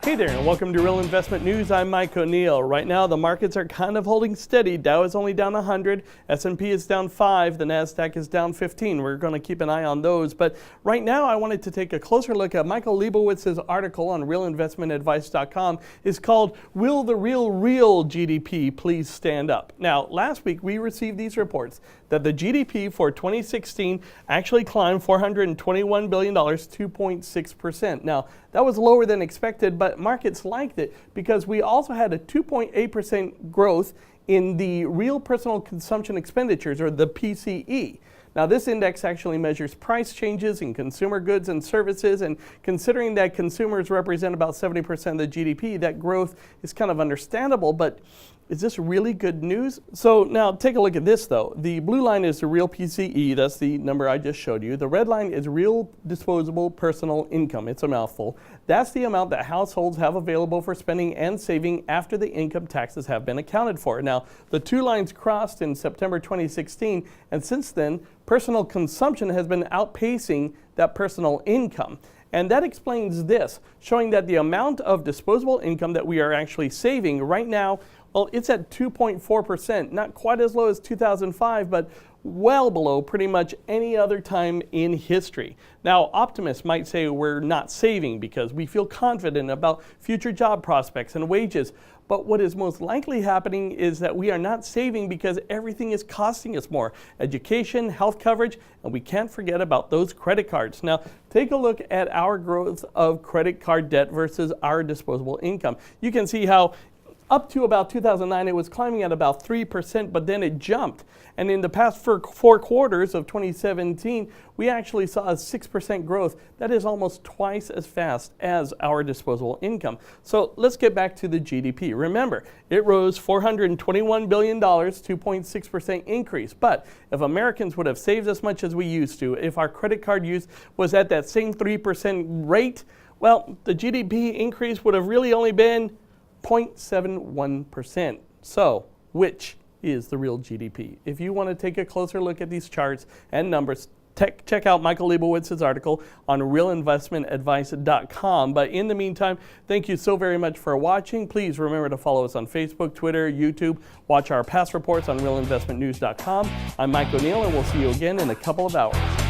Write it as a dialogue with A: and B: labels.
A: Hey there, and welcome to Real Investment News. I'm Mike O'Neill. Right now, the markets are kind of holding steady. Dow is only down 100, S&P is down 5, the NASDAQ is down 15. We're going to keep an eye on those. But right now, I wanted to take a closer look at Michael Lebowitz's article on realinvestmentadvice.com. It's called, Will the Real GDP Please Stand Up? Now, last week, we received these reports that the GDP for 2016 actually climbed $421 billion, 2.6%. Now, that was lower than expected, but markets liked it because we also had a 2.8% growth in the real personal consumption expenditures, or the PCE. Now, this index actually measures price changes in consumer goods and services, and considering that consumers represent about 70% of the GDP, that growth is kind of understandable, but is this really good news? So now take a look at this though. The blue line is the real PCE, that's the number I just showed you. The red line is real disposable personal income. It's a mouthful. That's the amount that households have available for spending and saving after the income taxes have been accounted for. Now, the two lines crossed in September 2016, and since then, personal consumption has been outpacing that personal income. And that explains this, showing that the amount of disposable income that we are actually saving right now, well, it's at 2.4%, not quite as low as 2005, but well below pretty much any other time in history. Now, optimists might say we're not saving because we feel confident about future job prospects and wages. But what is most likely happening is that we are not saving because everything is costing us more. Education, health coverage, and we can't forget about those credit cards. Now, take a look at our growth of credit card debt versus our disposable income. You can see how up to about 2009, it was climbing at about 3%, but then it jumped. And in the past four quarters of 2017, we actually saw a 6% growth. That is almost twice as fast as our disposable income. So let's get back to the GDP. Remember, it rose $421 billion, 2.6% increase. But if Americans would have saved as much as we used to, if our credit card use was at that same 3% rate, well, the GDP increase would have really only been 0.71%. So, which is the real GDP? If you want to take a closer look at these charts and numbers, check out Michael Lebowitz's article on realinvestmentadvice.com. But in the meantime, thank you so very much for watching. Please remember to follow us on Facebook, Twitter, YouTube. Watch our past reports on realinvestmentnews.com. I'm Mike O'Neill, and we'll see you again in a couple of hours.